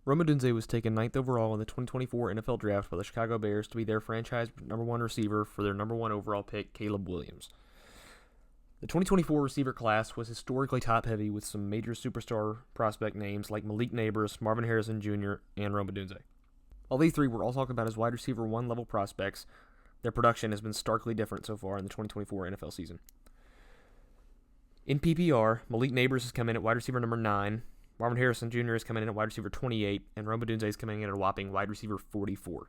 Rome Odunze was taken 9th overall in the 2024 NFL Draft by the Chicago Bears to be their franchise number one receiver for their number one overall pick, Caleb Williams. The 2024 receiver class was historically top-heavy with some major superstar prospect names like Malik Nabers, Marvin Harrison Jr., and Rome Odunze. All these three we're all talking about as wide receiver one level prospects. Their production has been starkly different so far in the 2024 NFL season. In PPR, Malik Nabers has come in at wide receiver number 9, Marvin Harrison Jr. is coming in at wide receiver 28, and Rome Odunze is coming in at a whopping wide receiver 44.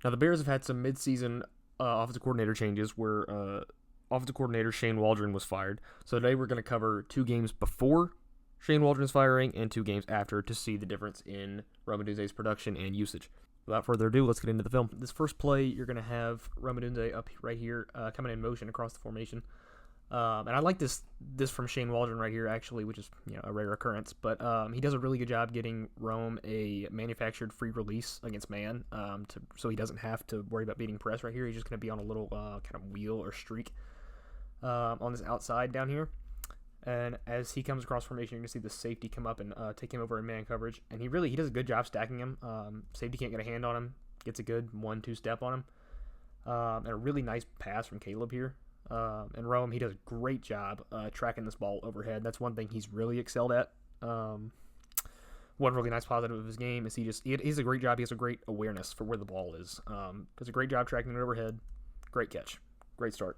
Now, the Bears have had some midseason offensive coordinator changes where offensive coordinator Shane Waldron was fired. So today we're going to cover 2 games before Shane Waldron's firing and 2 games after to see the difference in Rome Odunze's production and usage. Without further ado, let's get into the film. This first play, you're going to have Rome Odunze up right here coming in motion across the formation. And I like this from Shane Waldron right here, actually, which is a rare occurrence. But he does a really good job getting Rome a manufactured free release against man, so he doesn't have to worry about beating press right here. He's just going to be on a little kind of wheel or streak on this outside down here. And as he comes across formation, you're going to see the safety come up and take him over in man coverage. And he does a good job stacking him. Safety can't get a hand on him. Gets a good 1-2 step on him. And a really nice pass from Caleb here. And Rome, he does a great job tracking this ball overhead. That's one thing he's really excelled at. One really nice positive of his game is he has a great job. He has a great awareness for where the ball is. Does a great job tracking it overhead. Great catch. Great start.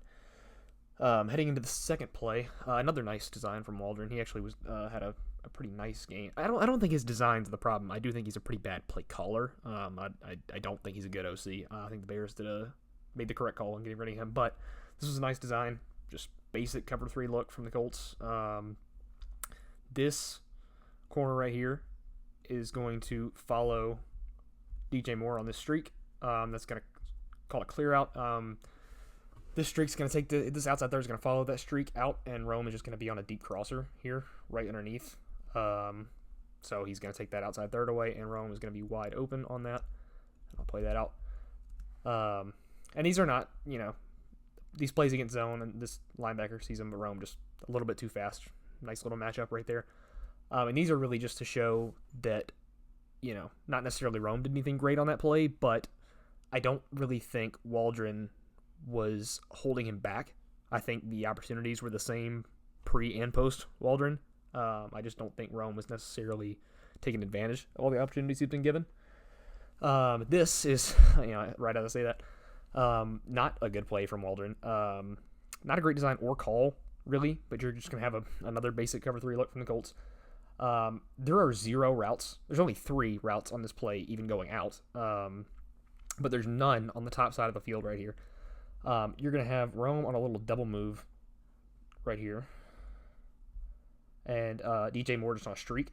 Heading into the second play, another nice design from Waldron. He actually had a pretty nice game. I don't think his design's the problem. I do think he's a pretty bad play caller. I don't think he's a good OC. I think the Bears made the correct call in getting rid of him, but this was a nice design, just basic cover 3 look from the Colts. This corner right here is going to follow DJ Moore on this streak. That's going to call it clear out. This streak's going to take this outside third is going to follow that streak out, and Rome is just going to be on a deep crosser here, right underneath. So he's going to take that outside third away, and Rome is going to be wide open on that. I'll play that out. And these are not, these plays against zone, and this linebacker sees him, but Rome just a little bit too fast. Nice little matchup right there. And these are really just to show that, not necessarily Rome did anything great on that play, but I don't really think Waldron was holding him back. I think the opportunities were the same pre and post Waldron. I just don't think Rome was necessarily taking advantage of all the opportunities he's been given. This is, right as I say that, not a good play from Waldron. Not a great design or call, really, but you're just going to have another basic cover 3 look from the Colts. There are 0 routes. There's only 3 routes on this play, even going out. But there's none on the top side of the field right here. You're going to have Rome on a little double move right here. And DJ Moore just on a streak.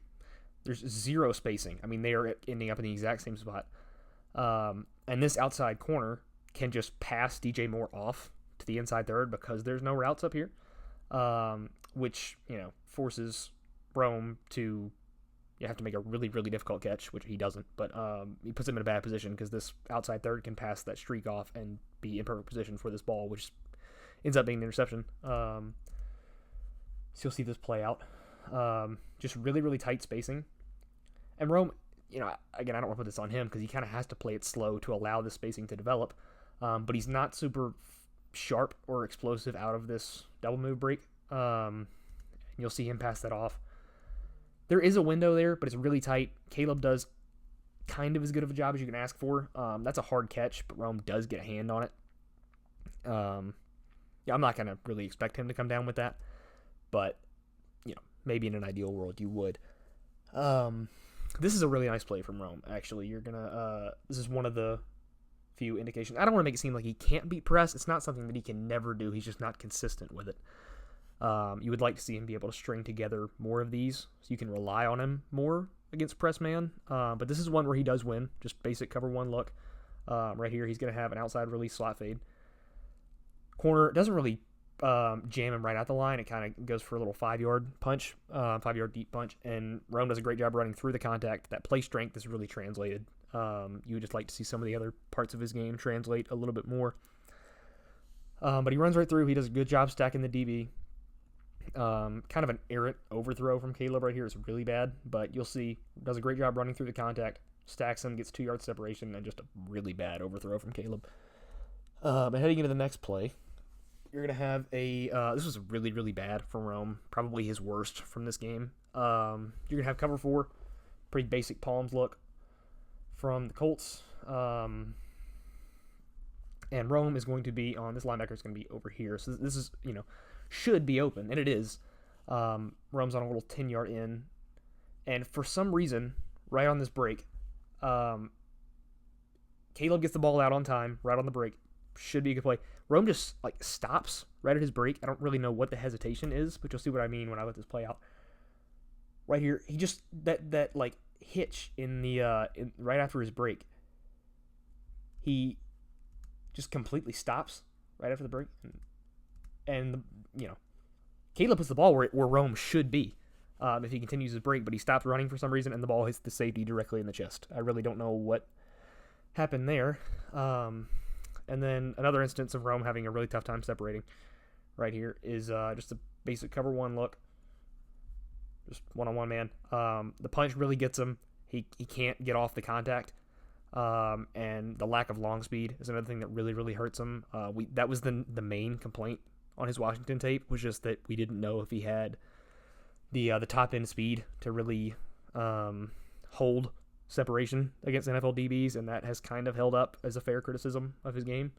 There's 0 spacing. I mean, they are ending up in the exact same spot. And this outside corner can just pass DJ Moore off to the inside third because there's no routes up here, which, forces Rome to have to make a really, really difficult catch, which he doesn't. But he puts him in a bad position because this outside third can pass that streak off and be in perfect position for this ball, which ends up being an interception. So you'll see this play out. Just really, really tight spacing. And Rome, again, I don't want to put this on him because he kind of has to play it slow to allow the spacing to develop. But he's not super sharp or explosive out of this double move break. You'll see him pass that off. There is a window there, but it's really tight. Caleb does kind of as good of a job as you can ask for. That's a hard catch, but Rome does get a hand on it. I'm not going to really expect him to come down with that, but maybe in an ideal world you would. This is a really nice play from Rome, actually. This is one of the few indications. I don't want to make it seem like he can't beat press. It's not something that he can never do. He's just not consistent with it. You would like to see him be able to string together more of these so you can rely on him more against press man. But this is one where he does win. Just basic cover 1 look. Right here, he's going to have an outside release slot fade. Corner doesn't really jam him right at the line. It kind of goes for a little 5-yard punch, 5-yard deep punch. And Rome does a great job running through the contact. That play strength is really translated. You would just like to see some of the other parts of his game translate a little bit more. But he runs right through. He does a good job stacking the DB. Kind of an errant overthrow from Caleb right here is really bad, but you'll see, does a great job running through the contact, stacks him, gets 2 yard separation, and just a really bad overthrow from Caleb. And heading into the next play, you're going to have this was really, really bad from Rome, probably his worst from this game. You're going to have cover 4, pretty basic palms look from the Colts. And Rome is going to be on, this linebacker is going to be over here. So this is, should be open, and it is. Rome's on a little 10-yard in. And for some reason, right on this break, Caleb gets the ball out on time, right on the break. Should be a good play. Rome just stops right at his break. I don't really know what the hesitation is, but you'll see what I mean when I let this play out. Right here, he just that hitch in the right after his break. He just completely stops right after the break, and Caleb puts the ball where Rome should be if he continues his break, but he stopped running for some reason, and the ball hits the safety directly in the chest. I really don't know what happened there. And then another instance of Rome having a really tough time separating right here is just a basic cover 1 look. Just one-on-one man. The punch really gets him. He can't get off the contact. And the lack of long speed is another thing that really, really hurts him. That was the main complaint on his Washington tape, was just that we didn't know if he had the top end speed to really hold separation against NFL DBs, and that has kind of held up as a fair criticism of his game.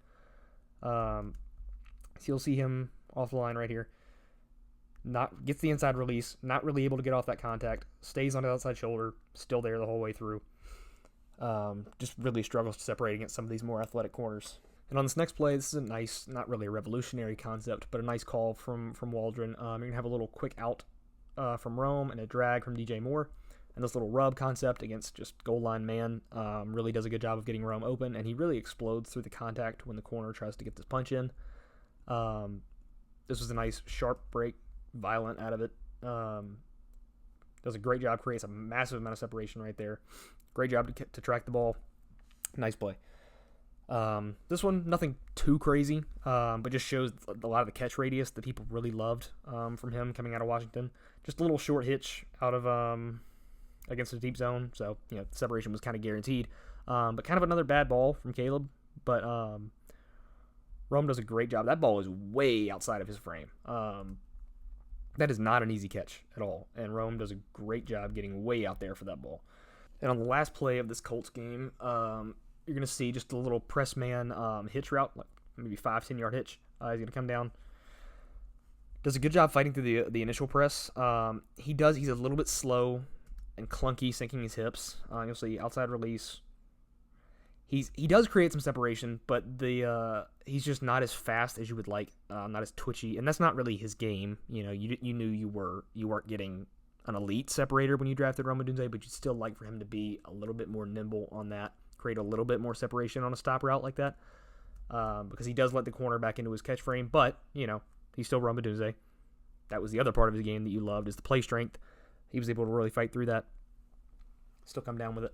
So you'll see him off the line right here. Gets the inside release, not really able to get off that contact, stays on the outside shoulder, still there the whole way through. Just really struggles to separate against some of these more athletic corners. And on this next play, this is a nice, not really a revolutionary concept, but a nice call from Waldron. You're going to have a little quick out from Rome and a drag from DJ Moore. And this little rub concept against just goal line man really does a good job of getting Rome open, and he really explodes through the contact when the corner tries to get this punch in. This was a nice sharp break, violent out of it. Does a great job, creates a massive amount of separation right there. Great job to track the ball. Nice play. This one, nothing too crazy, but just shows a lot of the catch radius that people really loved from him coming out of Washington. Just a little short hitch out of against the deep zone, so the separation was kind of guaranteed. But kind of another bad ball from Caleb, but Rome does a great job. That ball is way outside of his frame. That is not an easy catch at all, and Rome does a great job getting way out there for that ball. And on the last play of this Colts game, you're going to see just a little press man hitch route, like maybe 5-10 yard hitch. He's going to come down. Does a good job fighting through the initial press. He's a little bit slow and clunky sinking his hips. You'll see outside release. He does create some separation, but he's just not as fast as you would like, not as twitchy, and that's not really his game. You knew you weren't getting an elite separator when you drafted Odunze, but you'd still like for him to be a little bit more nimble on that, create a little bit more separation on a stop route like that, because he does let the corner back into his catch frame, but he's still Odunze. That was the other part of his game that you loved, is the play strength. He was able to really fight through that, still come down with it.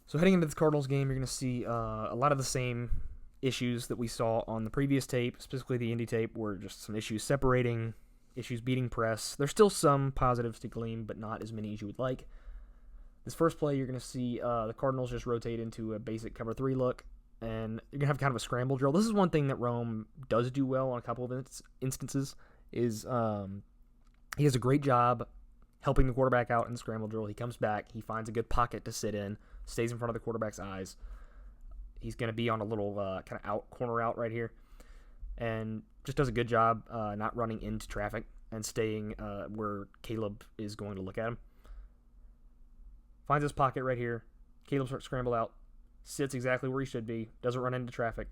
So heading into this Cardinals game, you're going to see a lot of the same issues that we saw on the previous tape, specifically the Indy tape, were just some issues separating, issues beating press. There's still some positives to glean, but not as many as you would like. This first play, you're going to see the Cardinals just rotate into a basic cover 3 look, and you're going to have kind of a scramble drill. This is one thing that Rome does do well on a couple of instances, is he does a great job helping the quarterback out in the scramble drill. He comes back, he finds a good pocket to sit in, stays in front of the quarterback's eyes. He's going to be on a little kind of corner out right here, and just does a good job not running into traffic and staying where Caleb is going to look at him. Finds his pocket right here. Caleb starts scramble out, sits exactly where he should be, doesn't run into traffic.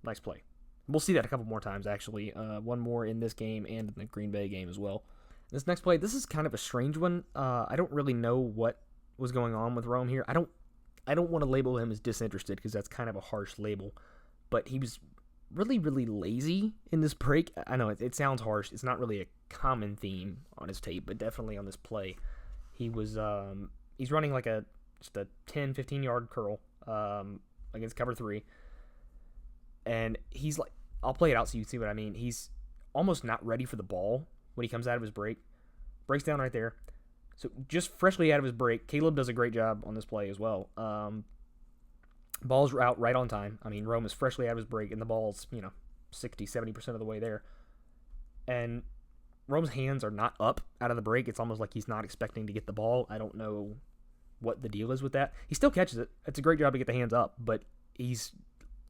Nice play. We'll see that a couple more times, actually. One more in this game and in the Green Bay game as well. This next play, this is kind of a strange one. I don't really know what was going on with Rome here. I don't want to label him as disinterested, because that's kind of a harsh label. But he was really, really lazy in this break. I know it sounds harsh. It's not really a common theme on his tape, but definitely on this play. He was he's running like just a 10, 15 yard curl against cover 3. And he's like, I'll play it out so you can see what I mean. He's almost not ready for the ball when he comes out of his break. Breaks down right there. So just freshly out of his break, Caleb does a great job on this play as well. Ball's out right on time. I mean, Rome is freshly out of his break, and the ball's, 60, 70% of the way there. And Rome's hands are not up out of the break. It's almost like he's not expecting to get the ball. I don't know what the deal is with that. He still catches it. It's a great job to get the hands up, but you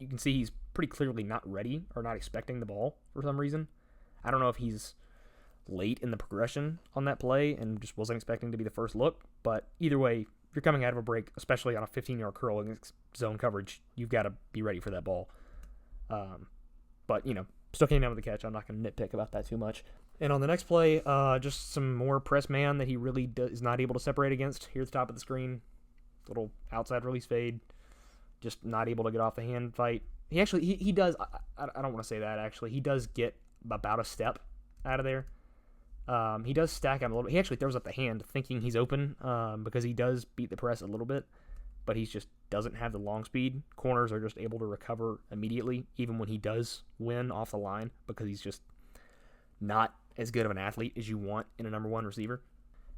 can see he's pretty clearly not ready or not expecting the ball for some reason. I don't know if he's late in the progression on that play and just wasn't expecting to be the first look, but either way, if you're coming out of a break, especially on a 15-yard curl against zone coverage, you've got to be ready for that ball. But, still came down with the catch. I'm not going to nitpick about that too much. And on the next play, just some more press man that he really is not able to separate against. Here at the top of the screen, little outside release fade, just not able to get off the hand fight. He actually, he does, I don't want to say that actually, he does get about a step out of there. He does stack out a little bit. He actually throws up the hand thinking he's open because he does beat the press a little bit, but he just doesn't have the long speed. Corners are just able to recover immediately, even when he does win off the line, because he's just not as good of an athlete as you want in a number one receiver.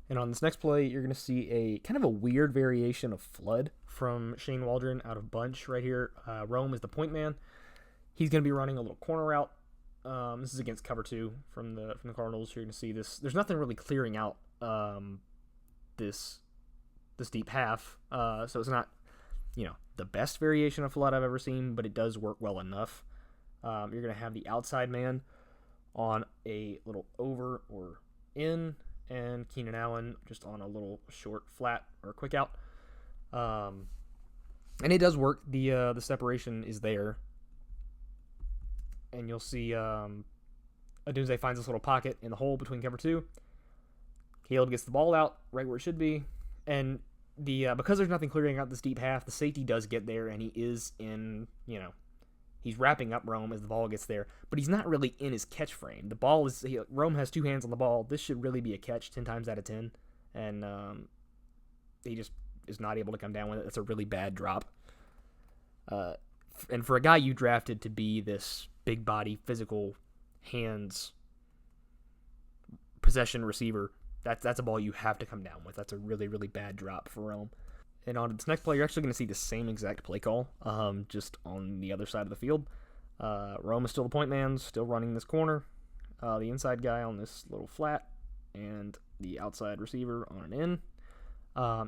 And on this next play, you're going to see a kind of a weird variation of flood from Shane Waldron out of bunch right here. Rome is the point man. He's going to be running a little corner route. This is against cover 2 from the Cardinals. You're going to see this. There's nothing really clearing out this deep half, so it's not the best variation of flood I've ever seen, but it does work well enough. You're going to have the outside man on a little over or in, and Keenan Allen just on a little short flat or quick out. And it does work. The separation is there. And you'll see Odunze finds this little pocket in the hole between cover 2. Caleb gets the ball out right where it should be. And because there's nothing clearing out this deep half, the safety does get there, and he is in, he's wrapping up Rome as the ball gets there, but he's not really in his catch frame. The ball is, Rome has 2 hands on the ball. This should really be a catch 10 times out of 10, and he just is not able to come down with it. That's a really bad drop. And for a guy you drafted to be this big body, physical, hands, possession receiver, that's a ball you have to come down with. That's a really, really bad drop for Rome. And on this next play, you're actually going to see the same exact play call, just on the other side of the field. Rome is still the point man, still running this corner. The inside guy on this little flat, and the outside receiver on an in.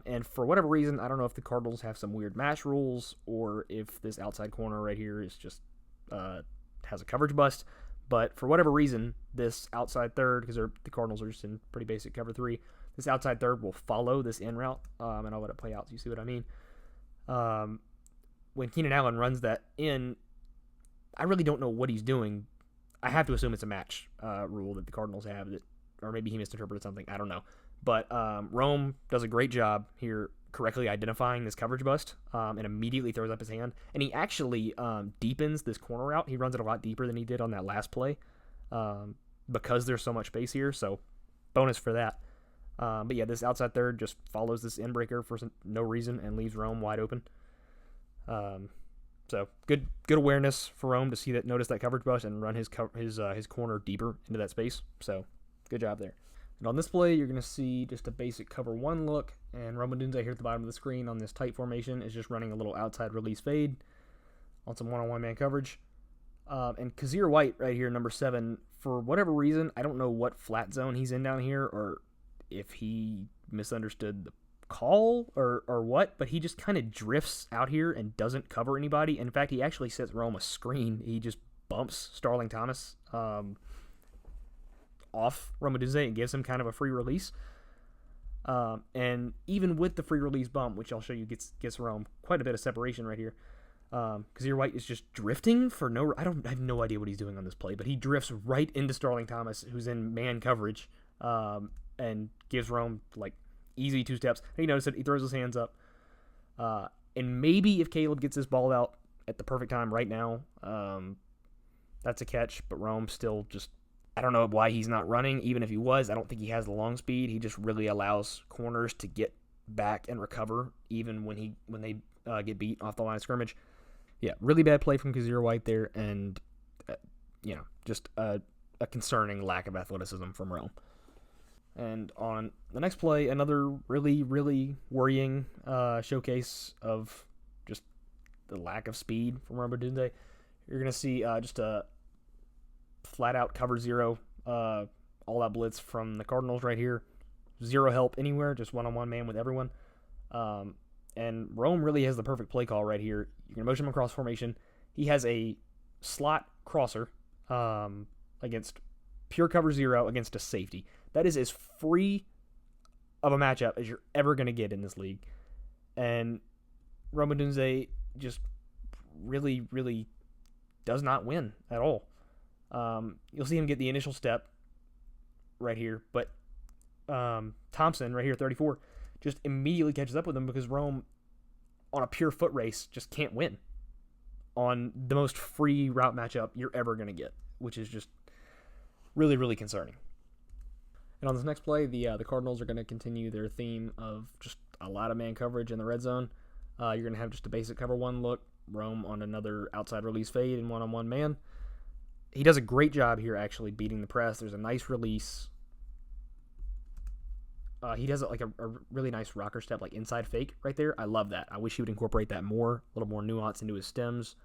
And for whatever reason, I don't know if the Cardinals have some weird mash rules or if this outside corner right here is just has a coverage bust. But for whatever reason, this outside third, because the Cardinals are just in pretty basic cover 3, this outside third will follow this in route, and I'll let it play out so you see what I mean. When Keenan Allen runs that in, I really don't know what he's doing. I have to assume it's a match rule that the Cardinals have, or maybe he misinterpreted something. I don't know. But Rome does a great job here correctly identifying this coverage bust and immediately throws up his hand. And he actually deepens this corner route. He runs it a lot deeper than he did on that last play because there's so much space here. So bonus for that. But yeah, this outside third just follows this in breaker for no reason and leaves Rome wide open. So good awareness for Rome to see that, notice that coverage bust and run his corner deeper into that space. So good job there. And on this play, you're going to see just a basic cover 1 look, and Rome Odunze here at the bottom of the screen on this tight formation is just running a little outside release fade on some one-on-one man coverage. And Kazir White right here, number 7, for whatever reason, I don't know what flat zone he's in down here, or if he misunderstood the call or what, but he just kind of drifts out here and doesn't cover anybody. In fact, he actually sets Rome a screen. He just bumps Starling Thomas off Rome Odunze and gives him kind of a free release. And even with the free release bump, which I'll show you gets Rome quite a bit of separation right here. Kazir White is just drifting for I have no idea what he's doing on this play, but he drifts right into Starling Thomas, who's in man coverage, and gives Rome like easy 2 steps. And you notice that he throws his hands up. And maybe if Caleb gets this ball out at the perfect time right now, that's a catch, but Rome still just, I don't know why he's not running. Even if he was, I don't think he has the long speed. He just really allows corners to get back and recover even when they get beat off the line of scrimmage. Yeah, really bad play from Kazir White there, and just a a concerning lack of athleticism from Rome. And on the next play, another really, really worrying showcase of just the lack of speed from Odunze. You're going to see just a flat-out cover zero, all-out blitz from the Cardinals right here. Zero help anywhere, just one-on-one man with everyone. And Rome really has the perfect play call right here. You can motion him across formation. He has a slot crosser against pure cover zero against a safety. That is as free of a matchup as you're ever going to get in this league. And Rome Odunze just really, really does not win at all. You'll see him get the initial step right here, but Thompson right here, 34, just immediately catches up with him because Rome, on a pure foot race, just can't win on the most free route matchup you're ever going to get, which is just really, really concerning. And on this next play, the Cardinals are going to continue their theme of just a lot of man coverage in the red zone. You're going to have just a basic cover one look, Rome on another outside release fade and one-on-one man. He does a great job here actually beating the press. There's a nice release. He does like a really nice rocker step, like inside fake right there. I love that. I wish he would incorporate that more, a little more nuance into his stems.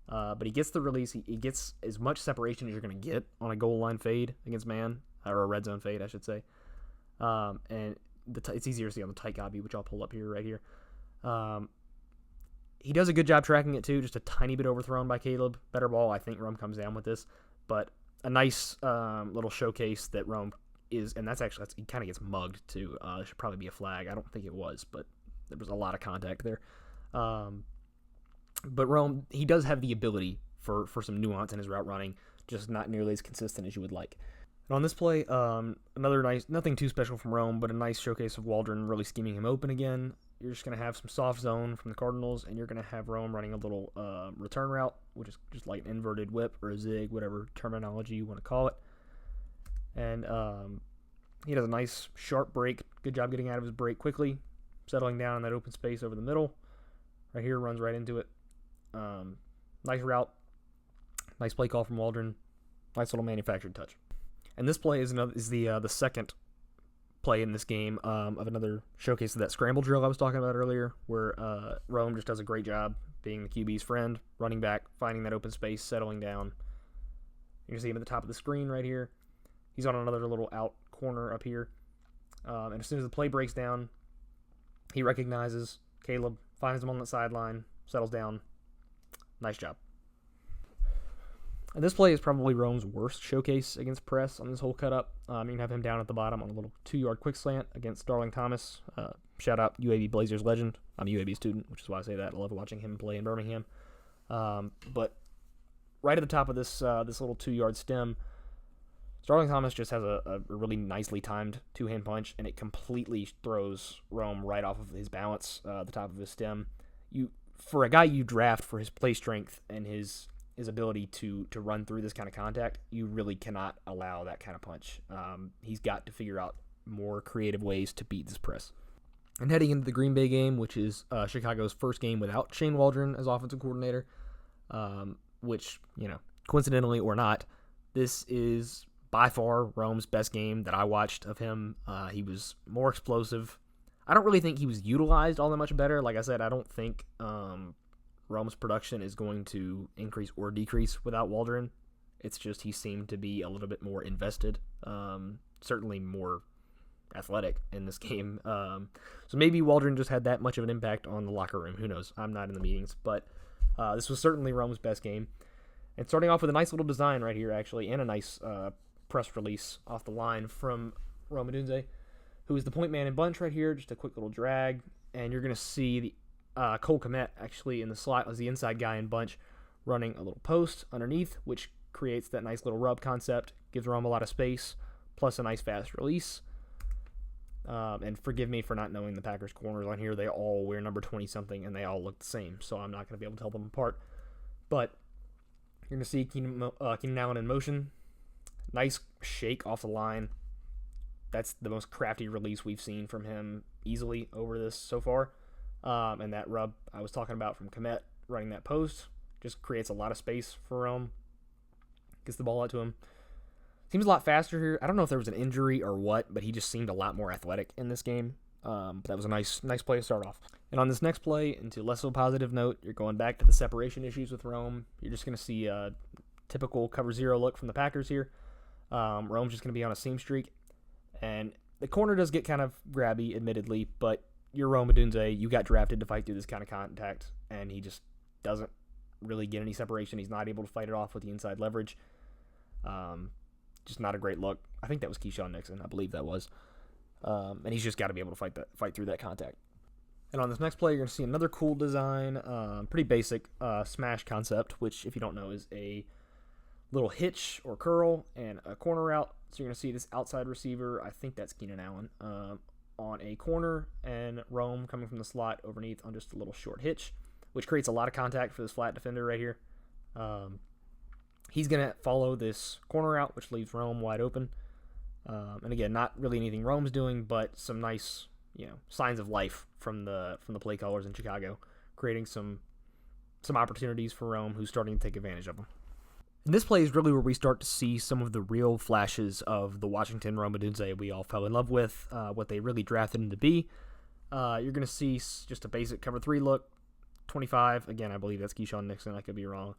But he gets the release. He gets as much separation as you're going to get on a goal line fade against man, or a red zone fade, I should say. And it's easier to see on the tight copy, which I'll pull up here right here. He does a good job tracking it too, just a tiny bit overthrown by Caleb. Better ball, I think Rome comes down with this. But a nice little showcase that Rome is, and he kind of gets mugged too. There should probably be a flag. I don't think it was, but there was a lot of contact there. But Rome, he does have the ability for some nuance in his route running, just not nearly as consistent as you would like. And on this play, another nice, nothing too special from Rome, but a nice showcase of Waldron really scheming him open again. You're just going to have some soft zone from the Cardinals, and you're going to have Rome running a little return route, which is just like an inverted whip or a zig, whatever terminology you want to call it. And he does a nice sharp break. Good job getting out of his break quickly, settling down in that open space over the middle. Right here, runs right into it. Nice route. Nice play call from Waldron. Nice little manufactured touch. And this play is the second play in this game of another showcase of that scramble drill I was talking about earlier, where Rome just does a great job being the QB's friend, running back, finding that open space, settling down. You can see him at the top of the screen right here. He's on another little out corner up here. And as soon as the play breaks down, he recognizes Caleb, finds him on the sideline, settles down. Nice job. And this play is probably Rome's worst showcase against press on this whole cut up. You can have him down at the bottom on a little 2-yard quick slant against Darling Thomas. Shout out UAB Blazers legend. I'm a UAB student, which is why I say that. I love watching him play in Birmingham. But right at the top of this little 2-yard stem, Starling Thomas just has a really nicely timed two-hand punch, and it completely throws Rome right off of his balance at the top of his stem. For a guy you draft for his play strength and his ability to run through this kind of contact, you really cannot allow that kind of punch. He's got to figure out more creative ways to beat this press. And heading into the Green Bay game, which is Chicago's first game without Shane Waldron as offensive coordinator, which, coincidentally or not, this is by far Rome's best game that I watched of him. He was more explosive. I don't really think he was utilized all that much better. Like I said, I don't think Rome's production is going to increase or decrease without Waldron. It's just he seemed to be a little bit more invested, certainly more athletic in this game. So maybe Waldron just had that much of an impact on the locker room. Who knows? I'm not in the meetings, but this was certainly Rome's best game. And starting off with a nice little design right here, actually, and a nice press release off the line from Rome Odunze, who is the point man in bunch right here. Just a quick little drag, and you're going to see the Cole Kmet actually in the slot as the inside guy in bunch, running a little post underneath, which creates that nice little rub concept, gives Rome a lot of space, plus a nice fast release. And forgive me for not knowing the Packers corners on here. They all wear number 20-something, and they all look the same, so I'm not going to be able to tell them apart. But you're going to see Keenan Allen in motion. Nice shake off the line. That's the most crafty release we've seen from him easily over this so far. And that rub I was talking about from Kmet running that post just creates a lot of space for Rome. Gets the ball out to him. Seems a lot faster here. I don't know if there was an injury or what, but he just seemed a lot more athletic in this game. But that was a nice play to start off. And on this next play, into less of a positive note, you're going back to the separation issues with Rome. You're just going to see a typical cover zero look from the Packers here. Rome's just going to be on a seam streak. And the corner does get kind of grabby, admittedly, but you're Rome Odunze. You got drafted to fight through this kind of contact, and he just doesn't really get any separation. He's not able to fight it off with the inside leverage. Just not a great look. I think that was Keyshawn Nixon. I believe that was. And he's just got to be able to fight through that contact. And on this next play, you're going to see another cool design, pretty basic smash concept, which, if you don't know, is a little hitch or curl and a corner route. So you're going to see this outside receiver, I think that's Keenan Allen, on a corner, and Rome coming from the slot underneath on just a little short hitch, which creates a lot of contact for this flat defender right here. He's going to follow this corner route, which leaves Rome wide open. And again, not really anything Rome's doing, but some nice, signs of life from the play callers in Chicago, creating some opportunities for Rome, who's starting to take advantage of them. And this play is really where we start to see some of the real flashes of the Washington Rome Odunze we all fell in love with, what they really drafted him to be. You're going to see just a basic cover 3 look, 25. Again, I believe that's Keyshawn Nixon. I could be wrong.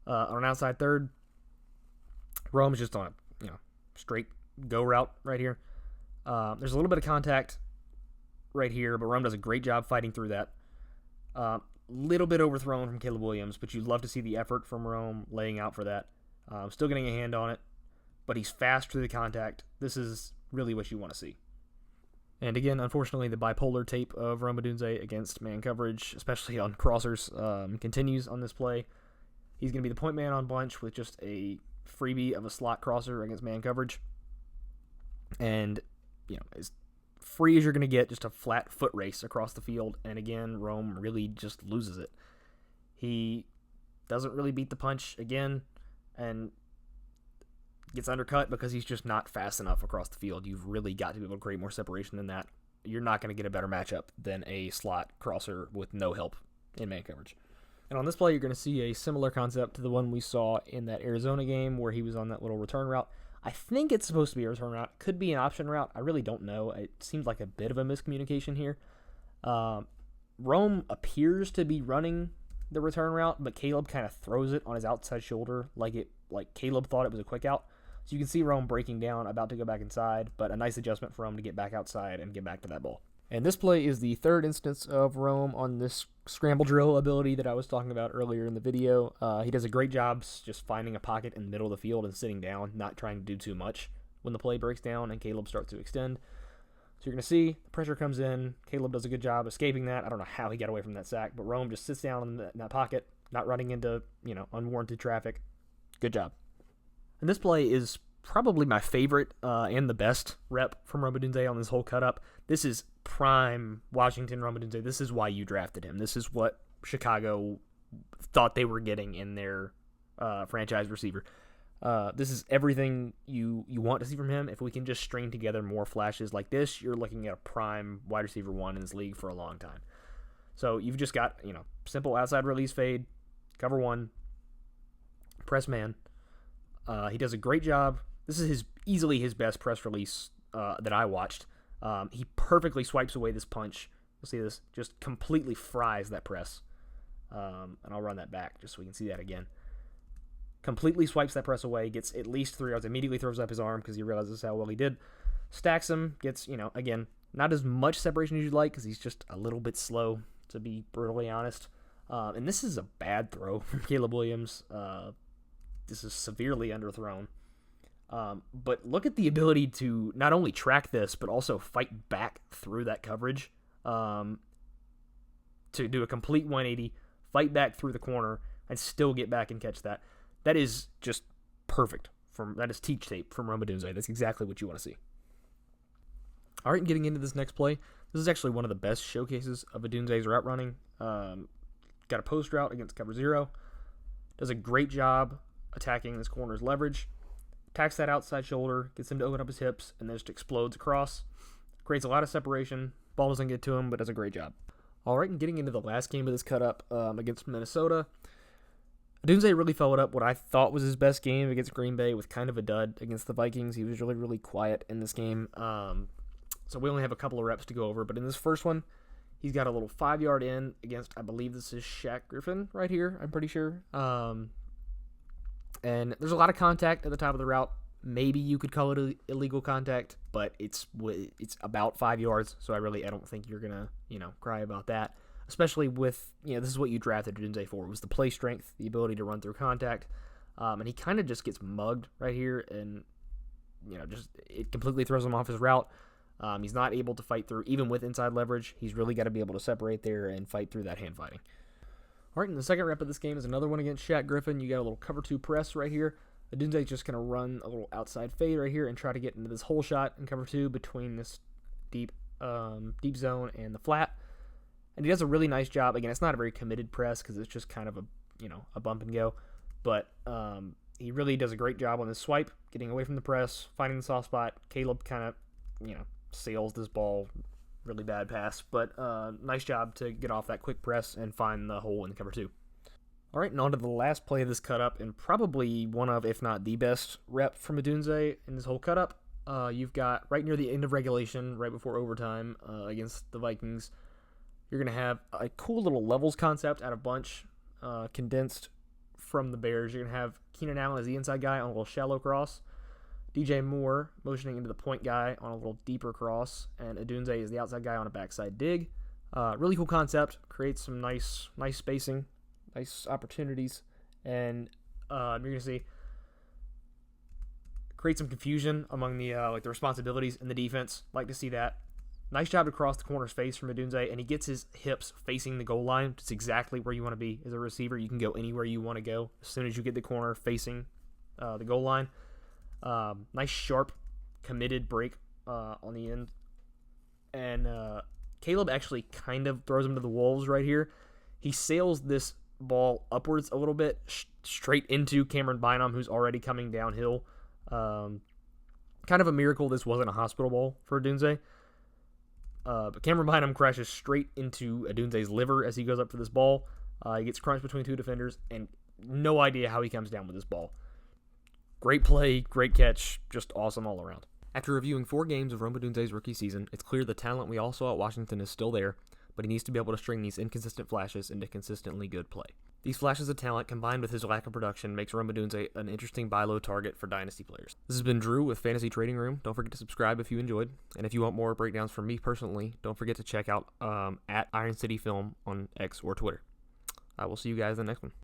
On an outside third, Rome's just on a straight go route right here. There's a little bit of contact right here, but Rome does a great job fighting through that. Little bit overthrown from Caleb Williams, but you'd love to see the effort from Rome laying out for that. Still getting a hand on it, but he's fast through the contact. This is really what you want to see. And again, unfortunately, the bipolar tape of Rome Odunze against man coverage, especially on crossers, continues on this play. He's going to be the point man on bunch with just a freebie of a slot crosser against man coverage. And, as free as you're going to get, just a flat foot race across the field. And again, Rome really just loses it. He doesn't really beat the punch again and gets undercut because he's just not fast enough across the field. You've really got to be able to create more separation than that. You're not going to get a better matchup than a slot crosser with no help in man coverage. And on this play, you're going to see a similar concept to the one we saw in that Arizona game where he was on that little return route. I think it's supposed to be a return route. Could be an option route. I really don't know. It seems like a bit of a miscommunication here. Rome appears to be running the return route, but Caleb kind of throws it on his outside shoulder like Caleb thought it was a quick out. So you can see Rome breaking down, about to go back inside, but a nice adjustment for Rome to get back outside and get back to that ball. And this play is the third instance of Rome on this scramble drill ability that I was talking about earlier in the video. He does a great job just finding a pocket in the middle of the field and sitting down, not trying to do too much when the play breaks down and Caleb starts to extend. So you're going to see the pressure comes in. Caleb does a good job escaping that. I don't know how he got away from that sack, but Rome just sits down in that pocket, not running into unwarranted traffic. Good job. And this play is probably my favorite and the best rep from Rome Odunze on this whole cut-up. This is prime Washington Rome Odunze. This is why you drafted him. This is what Chicago thought they were getting in their franchise receiver. This is everything you want to see from him. If we can just string together more flashes like this, you're looking at a prime wide receiver 1 in this league for a long time. So you've just got, simple outside release fade, cover 1, press man. He does a great job. This is easily his best press release that I watched. He perfectly swipes away this punch. You'll see this. Just completely fries that press. And I'll run that back just so we can see that again. Completely swipes that press away, gets at least 3 yards, immediately throws up his arm because he realizes how well he did. Stacks him, gets, again, not as much separation as you'd like because he's just a little bit slow, to be brutally honest. And this is a bad throw from Caleb Williams. This is severely underthrown. But look at the ability to not only track this, but also fight back through that coverage, to do a complete 180, fight back through the corner, and still get back and catch that. That is just perfect. That is teach tape from Rome Odunze. That's exactly what you want to see. All right, getting into this next play. This is actually one of the best showcases of Odunze's route running. Got a post route against cover 0. Does a great job attacking this corner's leverage. Attacks that outside shoulder, gets him to open up his hips, and then just explodes across. Creates a lot of separation. Ball doesn't get to him, but does a great job. All right, and getting into the last game of this cut-up against Minnesota. Odunze really followed up what I thought was his best game against Green Bay with kind of a dud against the Vikings. He was really, really quiet in this game. So we only have a couple of reps to go over. But in this first one, he's got a little 5-yard in against, I believe this is Shaq Griffin right here, I'm pretty sure. And there's a lot of contact at the top of the route. Maybe you could call it illegal contact, but it's about 5 yards, so I don't think you're gonna cry about that. Especially with this is what you drafted Odunze for, was the play strength, the ability to run through contact, and he kind of just gets mugged right here, and just it completely throws him off his route. He's not able to fight through even with inside leverage. He's really got to be able to separate there and fight through that hand fighting. All right, and the second rep of this game is another one against Shaq Griffin. You got a little cover 2 press right here. Odunze just going to run a little outside fade right here and try to get into this hole shot in cover 2 between this deep zone and the flat. And he does a really nice job. Again, it's not a very committed press because it's just kind of a bump and go. But he really does a great job on this swipe, getting away from the press, finding the soft spot. Caleb kind of, sails this ball. Really bad pass, but nice job to get off that quick press and find the hole in cover 2. All right, and on to the last play of this cut-up, and probably one of, if not the best rep from Odunze in this whole cut-up. You've got right near the end of regulation, right before overtime against the Vikings. You're going to have a cool little levels concept out of bunch, condensed from the Bears. You're going to have Keenan Allen as the inside guy on a little shallow cross. DJ Moore motioning into the point guy on a little deeper cross. And Odunze is the outside guy on a backside dig. Really cool concept. Creates some nice spacing, nice opportunities. And you're going to see create some confusion among the the responsibilities in the defense. Like to see that. Nice job to cross the corner's face from Odunze, and he gets his hips facing the goal line. It's exactly where you want to be as a receiver. You can go anywhere you want to go as soon as you get the corner facing the goal line. Nice, sharp, committed break on the end. And Caleb actually kind of throws him to the wolves right here. He sails this ball upwards a little bit, straight into Cameron Bynum, who's already coming downhill. Kind of a miracle this wasn't a hospital ball for Odunze. But Cameron Bynum crashes straight into Odunze's liver as he goes up for this ball. He gets crunched between 2 defenders, and no idea how he comes down with this ball. Great play, great catch, just awesome all around. After reviewing 4 games of Rome Odunze's rookie season, it's clear the talent we all saw at Washington is still there, but he needs to be able to string these inconsistent flashes into consistently good play. These flashes of talent, combined with his lack of production, makes Rome Odunze an interesting buy low target for dynasty players. This has been Drew with Fantasy Trading Room. Don't forget to subscribe if you enjoyed, and if you want more breakdowns from me personally, don't forget to check out at Iron City Film on X or Twitter. I will see you guys in the next one.